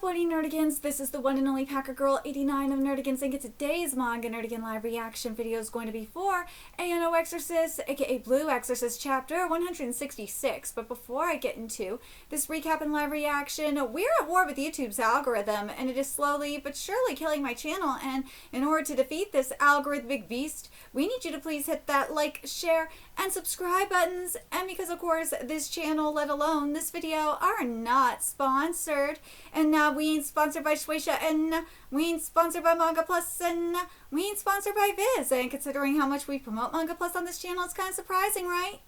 Woody Nerdigans? This is the one and only Packer Girl 89 of Nerdigans, and today's Manga Nerdigan live reaction video is going to be for ANO Exorcist, aka Blue Exorcist chapter 166. But before I get into this recap and live reaction, we're at war with YouTube's algorithm, and it is slowly but surely killing my channel. And in order to defeat this algorithmic beast, we need you to please hit that like, share, and subscribe buttons. And because of course this channel, let alone this video, are not sponsored, and we ain't sponsored by Shueisha, and we ain't sponsored by Manga Plus, and we ain't sponsored by Viz. And considering how much we promote Manga Plus on this channel, it's kind of surprising, right?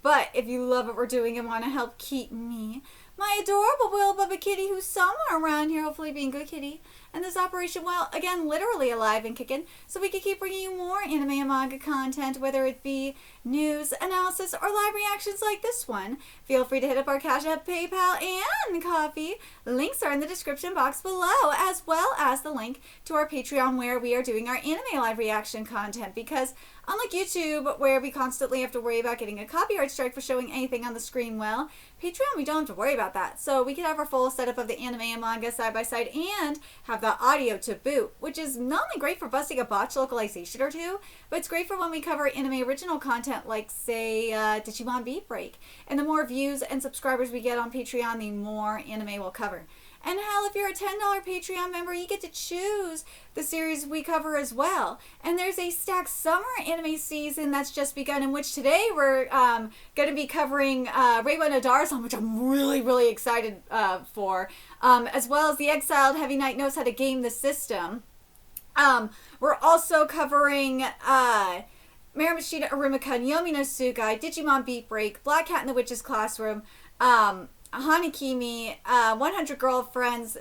But if you love what we're doing and want to help keep me, my adorable Will Bubba kitty, who's somewhere around here, hopefully being good kitty, and this operation, well, again, literally alive and kicking, so we can keep bringing you more anime and manga content, whether it be news, analysis, or live reactions like this one. Feel free to hit up our Cash App, PayPal, and Coffee. Links are in the description box below, as well as the link to our Patreon, where we are doing our anime live reaction content, because unlike YouTube, where we constantly have to worry about getting a copyright strike for showing anything on the screen, well, Patreon, we don't have to worry about that. So we can have our full setup of the anime and manga side by side and have the audio to boot, which is not only great for busting a botch localization or two, but it's great for when we cover anime original content like, say, Digimon Beat Break. And the more views and subscribers we get on Patreon, the more anime we'll cover. And hell, if you're a $10 Patreon member, you get to choose the series we cover as well. And there's a stacked summer anime season that's just begun, in which today we're going to be covering Reiwa no Darusan, which I'm really excited for, as well as The Exiled Heavy Knight Knows How to Game the System. We're also covering Marimashita Arumika, Yomi no Tsugai, Digimon Beat Break, Black Cat in the Witch's Classroom, Hanekimi, 100 Girlfriends,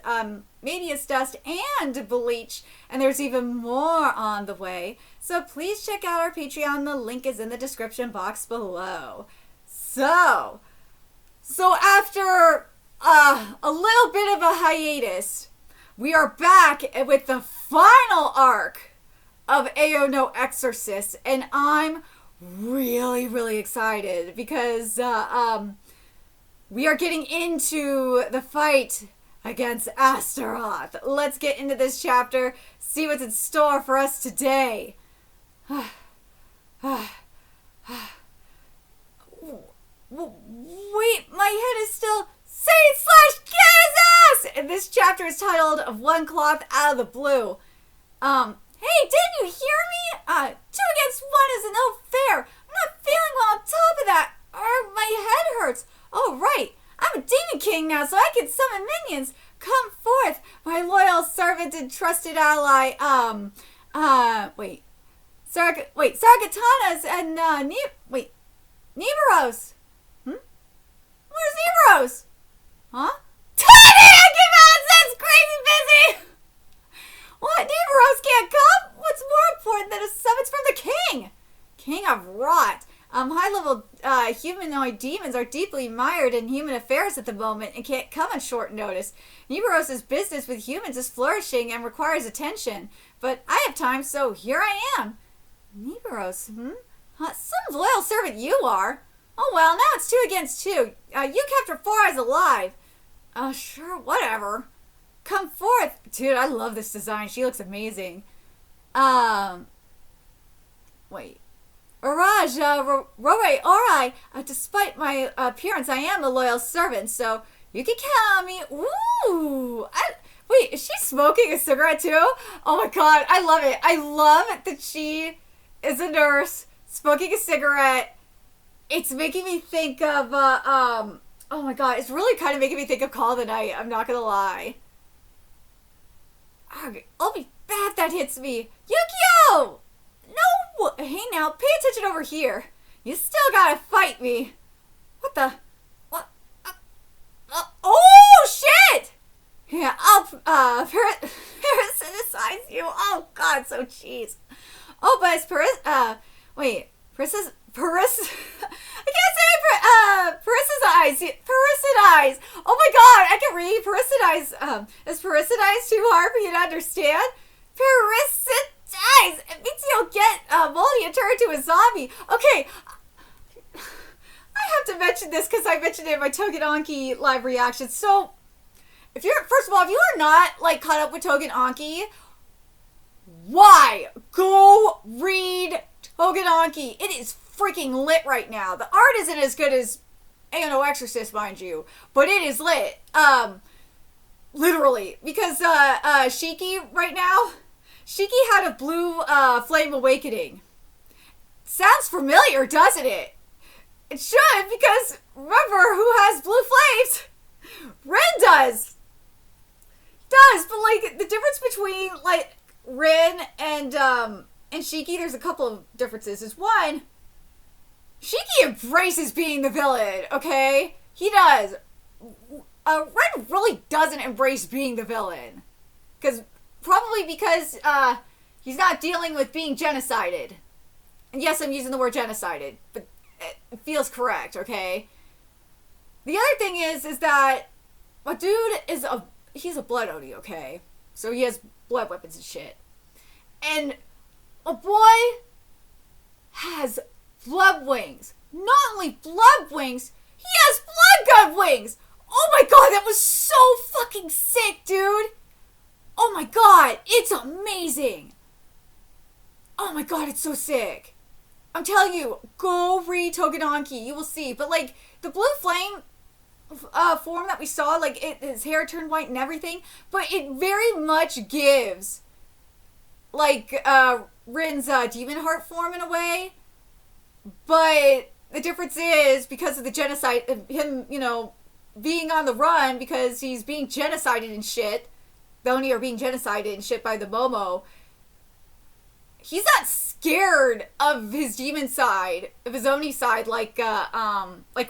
Media's Dust, and Bleach, and there's even more on the way. So please check out our Patreon. The link is in the description box below. So after a little bit of a hiatus, we are back with the final arc of ANO Exorcist, and I'm really excited because we are getting into the fight against Astaroth. Let's get into this chapter, see what's in store for us today. Wait, my head is still Satan / get his ass! And this chapter is titled Of One Cloth Out of the Blue. Hey, didn't you hear me? 2 against 1 isn't no fair. I'm not feeling well on top of that. My head hurts. Oh, right. I'm a demon king now, so I can summon minions. Come forth, my loyal servant and trusted ally. Sargatanas and, Nibiros. Where's Nibiros? Huh? That's crazy busy! What? Nibiros can't come? What's more important than a summons from the king? King of Rot. High-level humanoid demons are deeply mired in human affairs at the moment and can't come on short notice. Nibiros' business with humans is flourishing and requires attention. But I have time, so here I am. Nibiros, some loyal servant you are. Oh well, now it's 2 against 2. You kept her 4 eyes alive. Sure, whatever. Come forth. Dude, I love this design. She looks amazing. Wait. Oraj, Rore, Orai, despite my appearance, I am a loyal servant, so you can count on me. Ooh! Wait, is she smoking a cigarette too? Oh my god, I love it. I love that she is a nurse, smoking a cigarette. It's making me think of, oh my god, it's really kind of making me think of Call of the Night, I'm not gonna lie. I'll be bad if that hits me. Yukio! No! Hey now, pay attention over here. You still gotta fight me. What the? What? Oh, shit! Yeah, I'll, parasiticize you. Oh, God, so cheese. Oh, but it's I can't say parasitize. Oh my god, I can read parasitize. Is parasitize too hard for you to understand? Parasitize! It means you'll get moldy and turn into a zombie. Okay, I have to mention this because I mentioned it in my Togedonkey live reaction. So, First of all, if you are not, like, caught up with Togen Anki, why? Go read Togen Anki. It is freaking lit right now. The art isn't as good as Exorcist, mind you, but it is lit. Literally. Because, Shiki right now, Shiki had a blue, flame awakening. Sounds familiar, doesn't it? It should, because remember who has blue flames? Rin does. But, like, the difference between, like, Rin and Shiki, there's a couple of differences. Is one, Shiki embraces being the villain, okay? He does. Rin really doesn't embrace being the villain. Probably because he's not dealing with being genocided. And yes, I'm using the word genocided, but it feels correct, okay? The other thing is that my dude he's a blood Oni, okay? So he has blood weapons and shit. And a boy has blood wings. Not only blood wings, he has blood gun wings! Oh my god, that was so fucking sick, dude! Oh my god, it's amazing! Oh my god, it's so sick. I'm telling you, go read Togen Anki, you will see. But, like, the blue flame form that we saw, like, his hair turned white and everything, but it very much gives, like, Rin's demon heart form in a way. But the difference is, because of the genocide, him, being on the run because he's being genocided and shit, the Oni are being genocided and shit by the Momo, he's not scared of his demon side, of his Oni side, like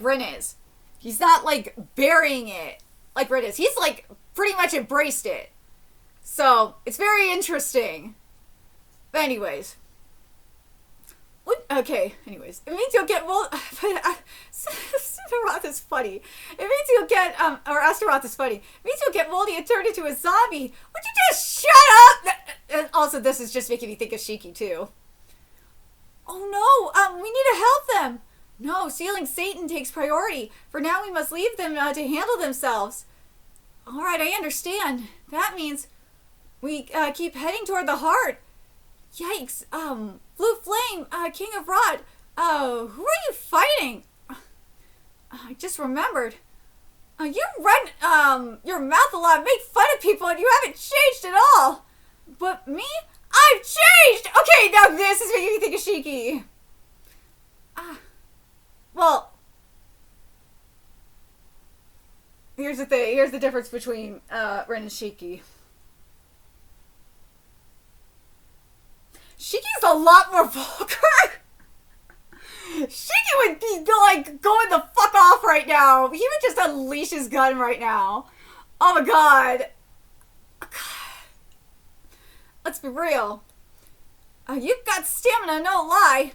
Rin is. He's not, like, burying it like Rin is. He's, like, pretty much embraced it. So, it's very interesting. But anyways. Anyways. It means you'll get, Astaroth is funny. It means you'll get, Astaroth is funny. It means you'll get moldy and turn into a zombie. Would you just shut up? And also, this is just making me think of Shiki, too. Oh no, we need to help them. No, sealing Satan takes priority. For now, we must leave them to handle themselves. Alright, I understand. That means we keep heading toward the heart. Yikes, Blue Flame, King of Rod, who are you fighting? I just remembered. You run, your mouth a lot, make fun of people, and you haven't changed at all. But me? I've changed! Okay, now this is making me think of Shiki. Well, here's the thing. Here's the difference between Rin and Shiki. Shiki's a lot more vulgar. Shiki would be, like, going the fuck off right now. He would just unleash his gun right now. Oh my god. Let's be real. You've got stamina, no lie.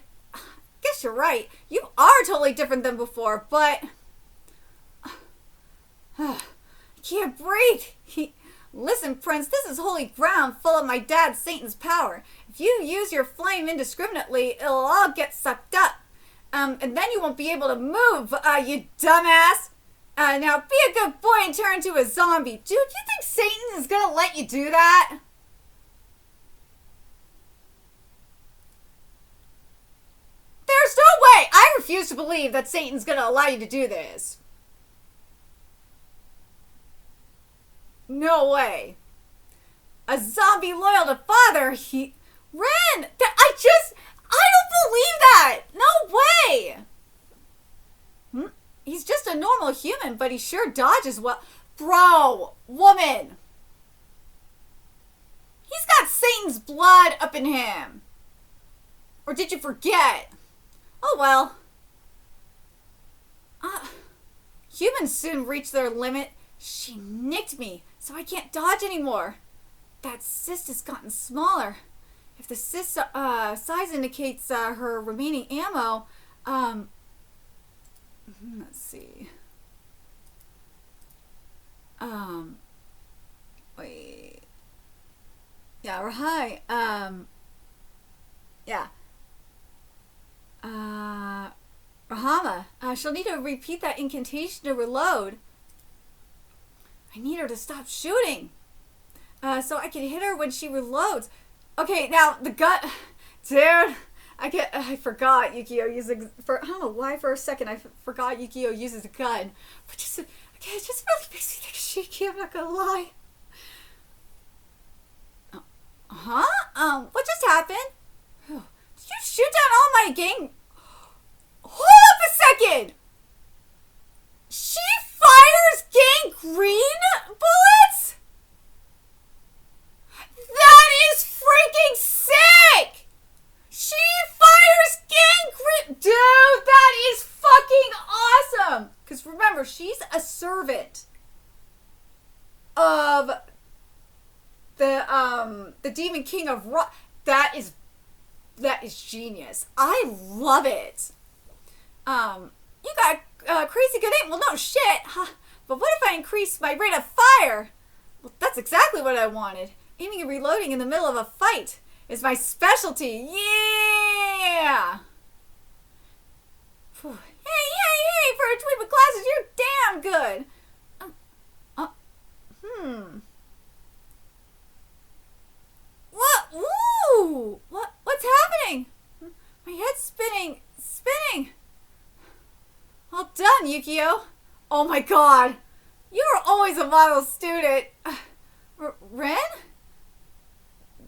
Guess you're right. You are totally different than before, but I can't breathe. Listen, Prince, this is holy ground full of my dad Satan's power. If you use your flame indiscriminately, it'll all get sucked up. And then you won't be able to move, you dumbass. Now be a good boy and turn into a zombie. Dude, you think Satan is gonna let you do that? There's no way! I refuse to believe that Satan's gonna allow you to do this. No way. A zombie loyal to father, Ren! I don't believe that! No way! He's just a normal human, but he sure dodges well. Bro! Woman! He's got Satan's blood up in him. Or did you forget? Oh well. Humans soon reach their limit. She nicked me, so I can't dodge anymore. That cyst has gotten smaller. If the cyst size indicates her remaining ammo, let's see. Wait. Yeah, or hi. Yeah. Rahama. She'll need to repeat that incantation to reload. I need her to stop shooting. So I can hit her when she reloads. Okay, now the gun... Dude, I forgot Yukio uses... I don't know why for a second I forgot Yukio uses a gun. But just... Okay, it just really makes me think shaky, I'm not gonna lie. Huh? What just happened? Did you shoot down all my gang... Hold up a second! She fires gangrene bullets? That is freaking sick! She fires gangrene... Dude, that is fucking awesome! Because remember, she's a servant of the Demon King of Rock. That is genius. I love it. You got crazy good aim. Well, no shit. Huh. But what if I increase my rate of fire? Well, that's exactly what I wanted. Aiming and reloading in the middle of a fight is my specialty. Yeah. Whew. Hey, for a twin with glasses, you're damn good. What? Ooh! What's happening? My head's spinning. Well done, Yukio. Oh my god. You were always a model student. Ren?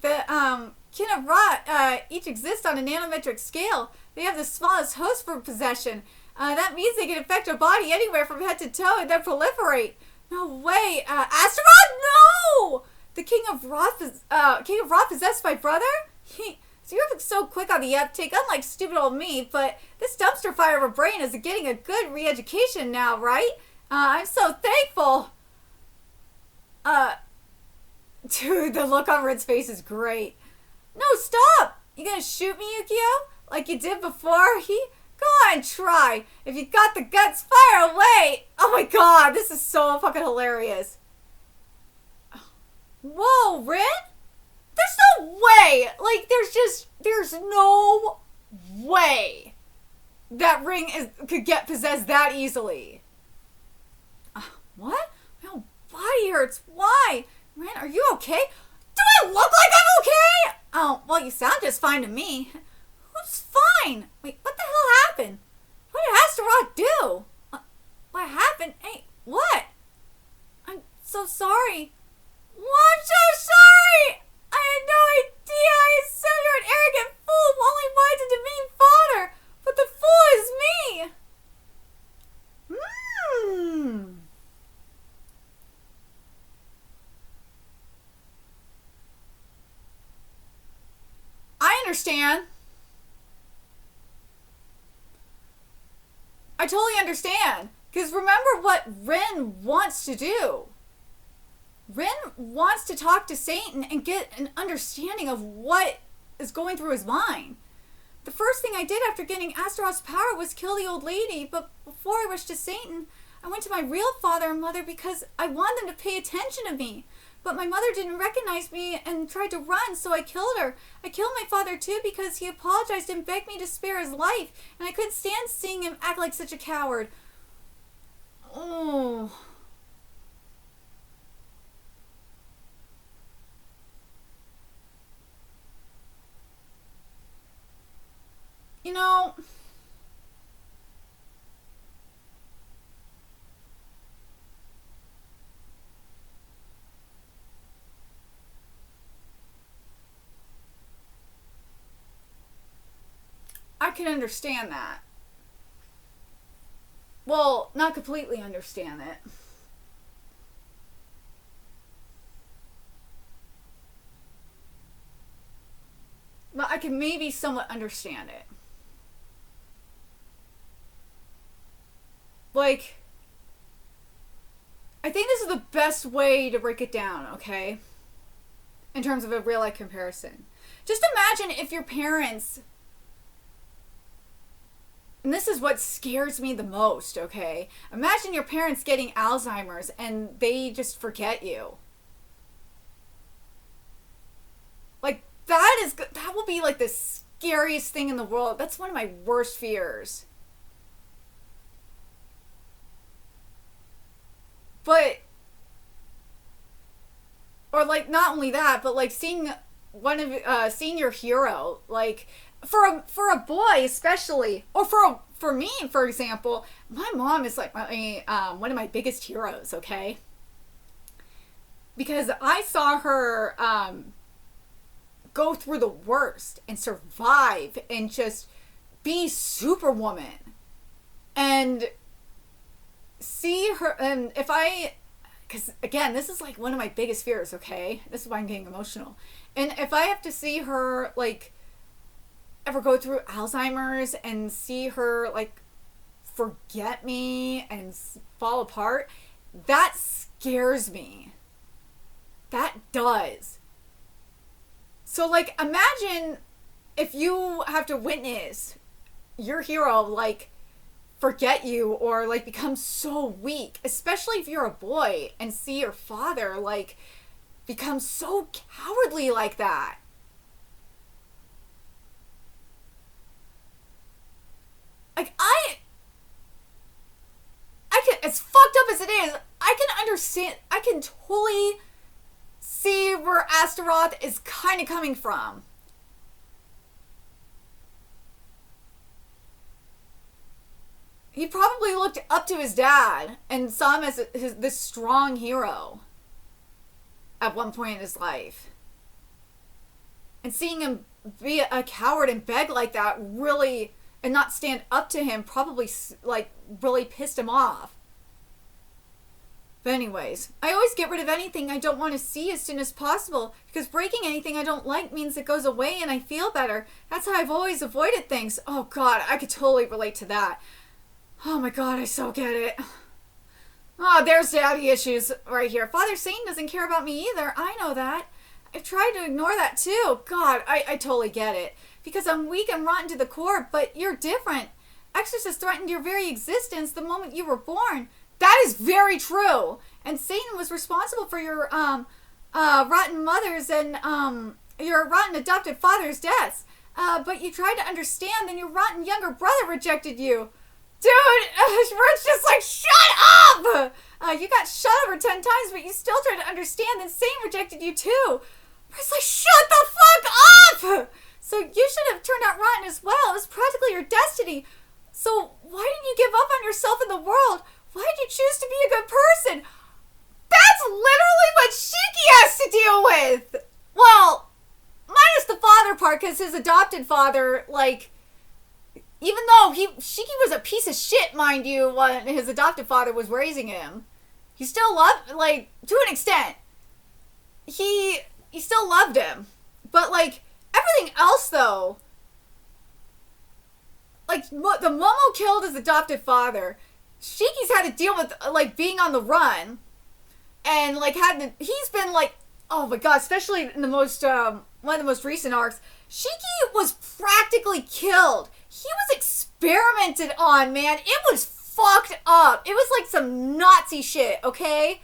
The, kin of Ra, each exist on a nanometric scale. They have the smallest host for possession. That means they can affect a body anywhere from head to toe and then proliferate. No way. Astaroth? No! The King of Ra possessed my brother? So you're so quick on the uptake, unlike stupid old me, but this dumpster fire of a brain is getting a good re-education now, right? I'm so thankful. Dude, the look on Red's face is great. No, stop! You gonna shoot me, Yukio? Like you did before? Go on, try. If you got the guts, fire away! Oh my god, this is so fucking hilarious. Whoa, Ren? There's no way! Like, there's no way that ring could get possessed that easily. What? My whole body hurts. Why? Ren, are you okay? Do I look like I'm okay? Oh, well, you sound just fine to me. Who's fine? Wait, what the hell happened? What did Astaroth do? What happened? Hey, what? I'm so sorry. Well, I'm so sorry! I had no idea. I assumed you're an arrogant fool who only wanted to demean fodder. But the fool is me. I understand. I totally understand. Because remember what Ren wants to do. Ren wants to talk to Satan and get an understanding of what is going through his mind. The first thing I did after getting Astaroth's power was kill the old lady, but before I rushed to Satan, I went to my real father and mother because I wanted them to pay attention to me. But my mother didn't recognize me and tried to run, so I killed her. I killed my father too because he apologized and begged me to spare his life, and I couldn't stand seeing him act like such a coward. Oh... You know, I can understand that. Well, not completely understand it. But I can maybe somewhat understand it. Like, I think this is the best way to break it down, okay? In terms of a real-life comparison. Just imagine if your parents... And this is what scares me the most, okay? Imagine your parents getting Alzheimer's and they just forget you. Like, that will be like the scariest thing in the world. That's one of my worst fears. But or like not only that, but like seeing seeing your hero, like for a boy especially, or for me, for example, my mom is like one of my biggest heroes, okay? Because I saw her go through the worst and survive and just be Superwoman. And see her, and because again, this is like one of my biggest fears, okay? This is why I'm getting emotional. And if I have to see her, like, ever go through Alzheimer's and see her, like, forget me and fall apart, that scares me. That does. So, like, imagine if you have to witness your hero, like, forget you or, like, become so weak, especially if you're a boy, and see your father, like, become so cowardly like that. Like, I can, as fucked up as it is, I can understand, I can totally see where Astaroth is kind of coming from. He probably looked up to his dad and saw him as this strong hero at one point in his life. And seeing him be a coward and beg like that really, and not stand up to him, probably, like, really pissed him off. But anyways, I always get rid of anything I don't want to see as soon as possible, because breaking anything I don't like means it goes away and I feel better. That's how I've always avoided things. Oh God, I could totally relate to that. Oh my God, I so get it. Oh, there's daddy issues right here. Father Satan doesn't care about me either. I know that. I've tried to ignore that too. God, I totally get it. Because I'm weak and rotten to the core, but you're different. Exorcist threatened your very existence the moment you were born. That is very true. And Satan was responsible for your rotten mother's and your rotten adopted father's deaths. But you tried to understand, then your rotten younger brother rejected you. Dude, Rich just like, shut up! You got shut over 10 times, but you still tried to understand, then Satan rejected you too. It's like, shut the fuck up! So you should have turned out rotten as well. It was practically your destiny. So why didn't you give up on yourself in the world? Why did you choose to be a good person? That's literally what Shiki has to deal with. Well, minus the father part, because his adopted father, like, even though Shiki was a piece of shit, mind you, when his adopted father was raising him, he still loved, like, to an extent, he still loved him. But, like, everything else, though, like, the Momo killed his adopted father. Shiki's had to deal with, like, being on the run, and, like, he's been, like, oh my God, especially in the most, one of the most recent arcs, Shiki was practically killed. He was experimented on, man. It was fucked up. It was like some Nazi shit, okay?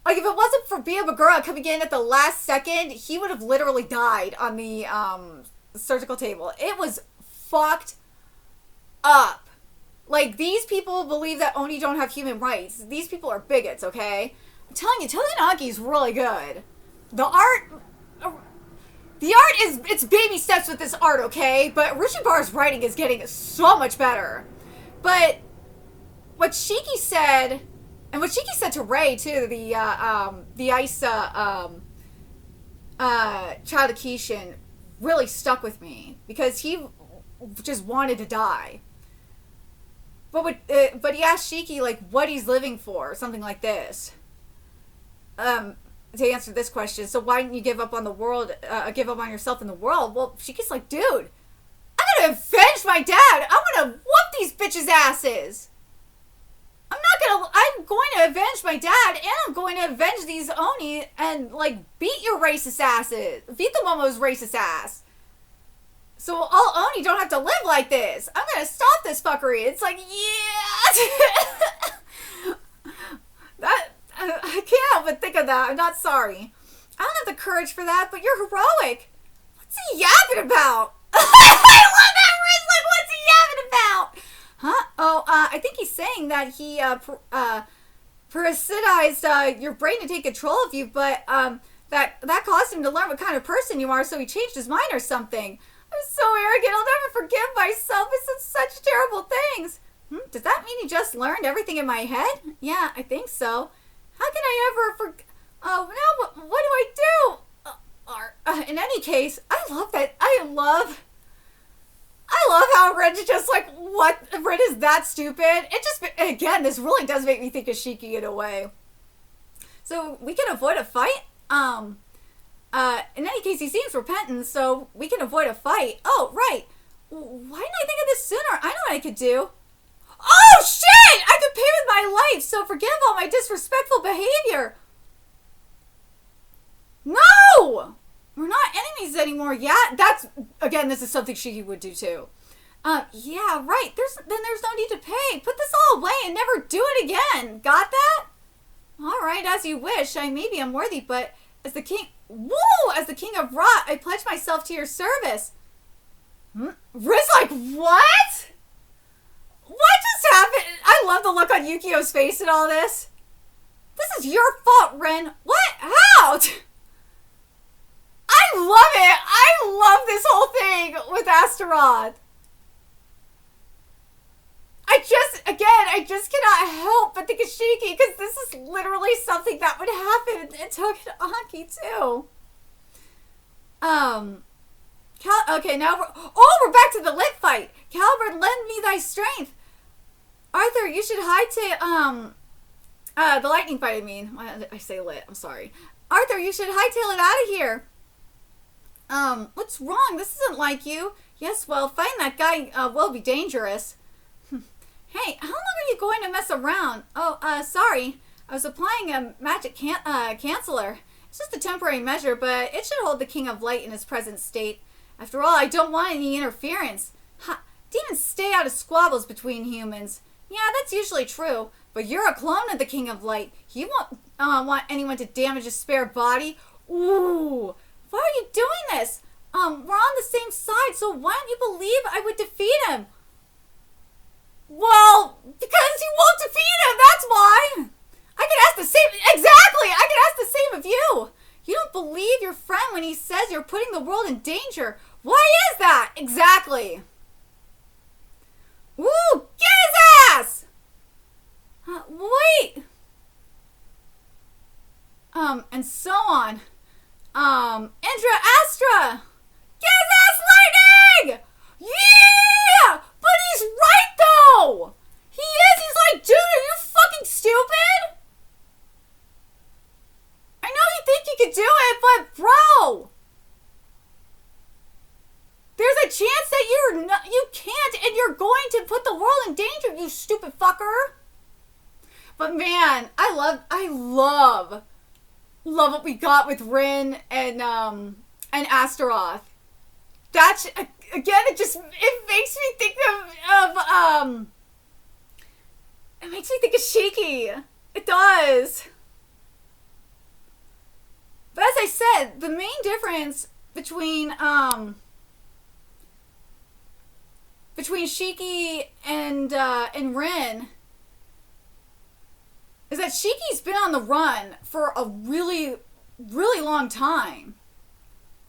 Like, if it wasn't for Bia Bagura coming in at the last second, he would have literally died on the surgical table. It was fucked up. Like, these people believe that Oni don't have human rights. These people are bigots, okay? I'm telling you, Tozunaki really good. The art is, it's baby steps with this art, okay? But Rishibar's writing is getting so much better. But what Shiki said, and what Shiki said to Rei too, the ice child of Kishin, really stuck with me because he just wanted to die. But he asked Shiki, like, what he's living for, something like this. To answer this question, so why didn't you give up on the world, give up on yourself in the world? Well, Shiki's like, dude, I'm gonna avenge my dad. I'm gonna whoop these bitches' asses. I'm going to avenge my dad, and I'm going to avenge these Oni and, like, beat your racist asses. Beat the Momo's racist ass. So all Oni don't have to live like this. I'm gonna stop this fuckery. It's like, yeah. I can't help but think of that. I'm not sorry. I don't have the courage for that, but you're heroic. What's he yapping about? I love that Riz. Like, what's he yapping about? Huh? Oh, I think he's saying that parasitized your brain to take control of you, but that caused him to learn what kind of person you are, so he changed his mind or something. I'm so arrogant, I'll never forgive myself. I said such terrible things. Does that mean you just learned everything in my head? Yeah, I think so. How can I ever forget? Oh, no, what do I do? In any case, I love that. I love how Ren's just like, what? Ren is that stupid? It just, again, this really does make me think of Shiki in a way. So we can avoid a fight? In any case, he seems repentant, so we can avoid a fight. Oh, right. Why didn't I think of this sooner? I know what I could do. Oh, shit! I could pay with my life, so forgive all my disrespectful behavior. No! We're not enemies anymore. Yeah, that's, again, this is something Shiki would do too. Yeah, right. There's no need to pay. Put this all away and never do it again. Got that? All right, as you wish. I may be unworthy, but as the king, as the king of Rot, I pledge myself to your service. Riz like, what? What just happened? I love the look on Yukio's face and all this. This is your fault, Ren. What? How? I love it. I love this whole thing with Astaroth. I just cannot help but think of Shiki, because this is literally something that would happen in Togeaki too. Okay, now we're back to the lit fight. Caliber, lend me thy strength. Arthur, you should hightail, the lightning fight, I mean. I say lit, I'm sorry. Arthur, you should hightail it out of here. What's wrong? This isn't like you. Yes, well, fighting that guy, will be dangerous. Hey, how long are you going to mess around? Oh, sorry. I was applying a magic canceller. It's just a temporary measure, but it should hold the King of Light in his present state. After all, I don't want any interference. Demons stay out of squabbles between humans. Yeah, that's usually true, but you're a clone of the King of Light. You won't want anyone to damage a spare body. Ooh, why are you doing this? We're on the same side, so why don't you believe I would defeat him? Well, because you won't defeat him, that's why. I could ask the same, exactly, I could ask the same of you. You don't believe your friend when he says you're putting the world in danger. Why is that? Exactly. Woo, get his ass! Wait. And so on. Indra Astra! Get his ass, lightning! Yeah! But he's right, though! He is! He's like, dude, are you fucking stupid? I know you think you could do it, but bro! There's a chance that you can't, and you're going to put the world in danger, you stupid fucker! But man, I love what we got with Rin and Astaroth. That's, again, it makes me think it makes me think of Shiki. It does. But as I said, the main difference between Shiki and Rin is that Shiki's been on the run for a really, really long time.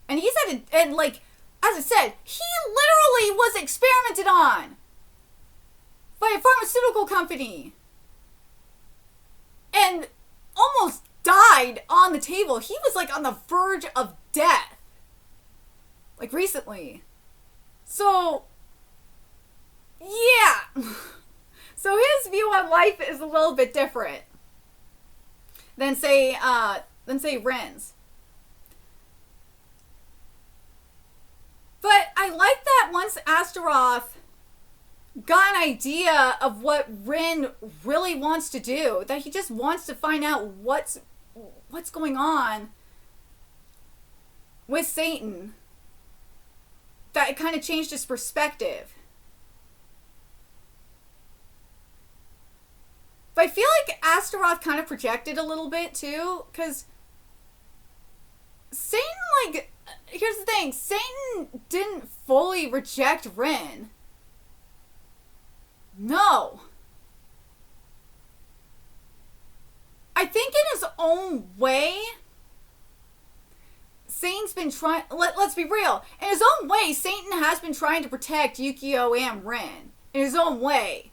And he's like, as I said, he literally was experimented on by a pharmaceutical company. And almost died on the table. He was like on the verge of death. Like recently. So, yeah. So his view on life is a little bit different than say Ren's. But I like that once Astaroth got an idea of what Rin really wants to do, that he just wants to find out what's going on with Satan, that it kind of changed his perspective. But I feel like Astaroth kind of projected a little bit too, because Satan, like, here's the thing, Satan didn't fully reject Rin. No. I think in his own way, Satan's been trying... Let's be real. In his own way, Satan has been trying to protect Yukio and Rin. In his own way.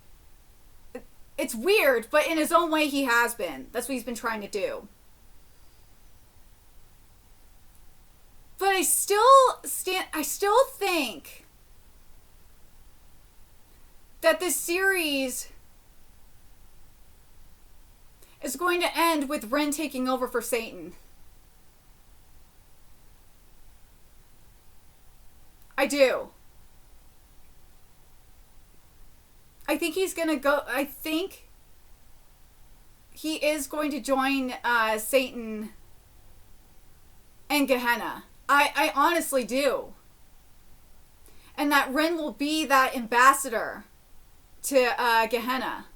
It's weird, but in his own way, he has been. That's what he's been trying to do. But I still think that this series is going to end with Rin taking over for Satan. I do. I think he's going to go... I think he is going to join Satan and Gehenna. I honestly do. And that Rin will be that ambassador to Gehenna.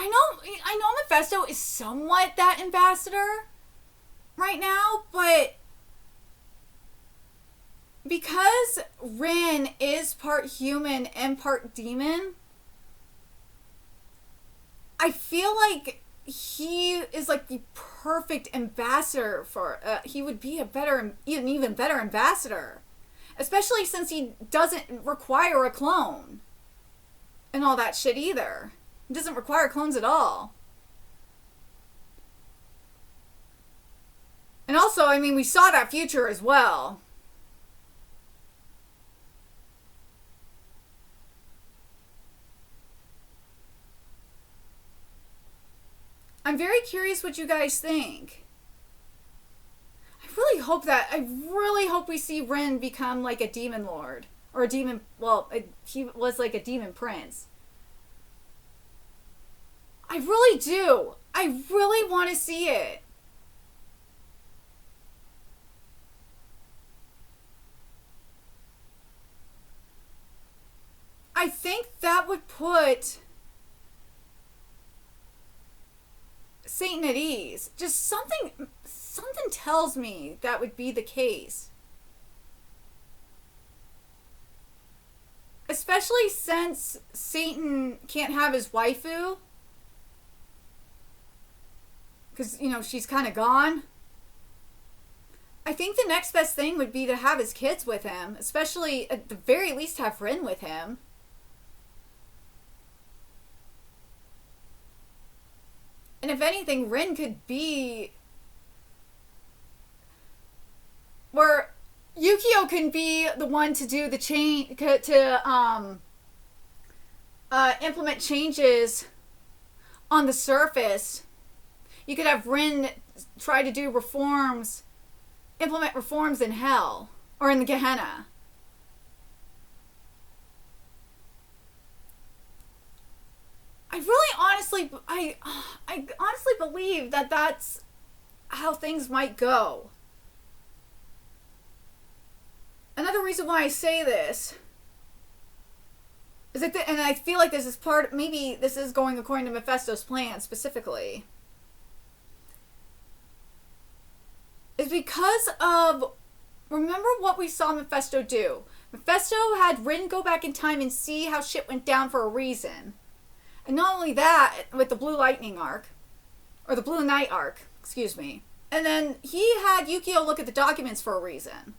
I know Mephisto is somewhat that ambassador right now, but because Rin is part human and part demon, I feel like he is like the perfect ambassador for... he would be an even better ambassador. Especially since he doesn't require a clone. And all that shit either. He doesn't require clones at all. And also, I mean, we saw that future as well. I'm very curious what you guys think. I really hope we see Rin become like a demon lord. Or a demon, he was like a demon prince. I really do. I really want to see it. I think that would put Satan at ease. Just something tells me that would be the case. Especially since Satan can't have his waifu. Because, she's kind of gone. I think the next best thing would be to have his kids with him. Especially, at the very least, have Rin with him. And if anything, Rin could be... where Yukio can be the one to do the change... to implement changes on the surface. You could have Rin try to do reforms... implement reforms in hell. Or in the Gehenna. I honestly believe that that's how things might go. Another reason why I say this is that, and I feel like this is maybe this is going according to Mephisto's plan specifically, is because of, remember what we saw Mephisto do? Mephisto had Rin go back in time and see how shit went down for a reason. And not only that, with the Blue Lightning arc, or the Blue Knight arc, excuse me. And then he had Yukio look at the documents for a reason.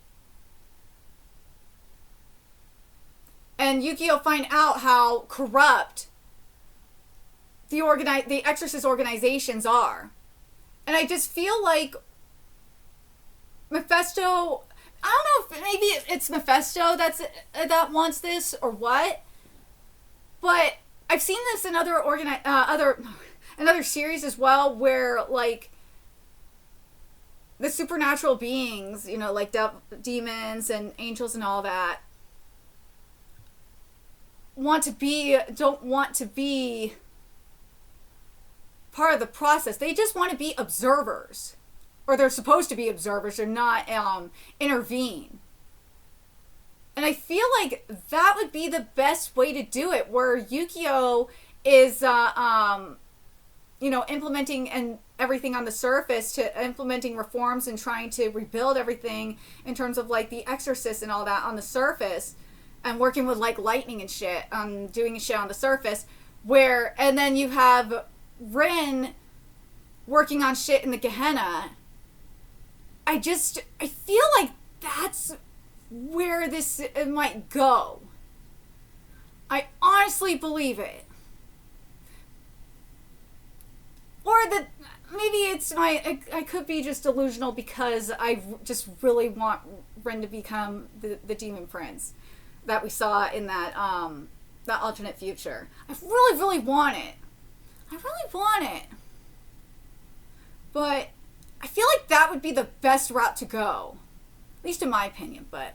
And Yukio find out how corrupt the Exorcist organizations are. And I just feel like Mephisto, I don't know if maybe it's Mephisto that wants this or what, but I've seen this in another series as well, where like the supernatural beings, like demons and angels and all that, don't want to be part of the process. They just want to be observers, or they're supposed to be observers, or not intervene. And I feel like that would be the best way to do it, where Yukio is, implementing and everything on the surface, to implementing reforms and trying to rebuild everything in terms of like the Exorcist and all that on the surface, and working with like lightning and shit, doing shit on the surface, and then you have Ren working on shit in the Gehenna. I feel like that's where this might go. I honestly believe it. Or that maybe it's I could be just delusional because I just really want Ren to become the demon prince that we saw in that alternate future. I really, really want it. I really want it. But I feel like that would be the best route to go. At least in my opinion, but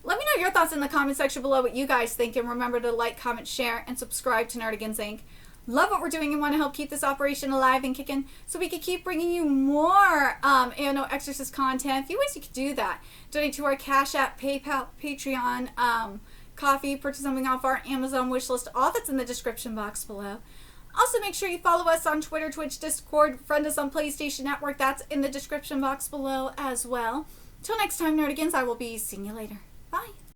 let me know your thoughts in the comment section below, what you guys think, and remember to like, comment, share, and subscribe to Nerdigans Inc. Love what we're doing and want to help keep this operation alive and kicking so we can keep bringing you more Exorcist content. A few ways you could do that. Donate to our Cash App, PayPal, Patreon, Coffee, purchase something off our Amazon wishlist. All that's in the description box below. Also, make sure you follow us on Twitter, Twitch, Discord, friend us on PlayStation Network. That's in the description box below as well. Till next time, Nerdigans, I will be seeing you later. Bye.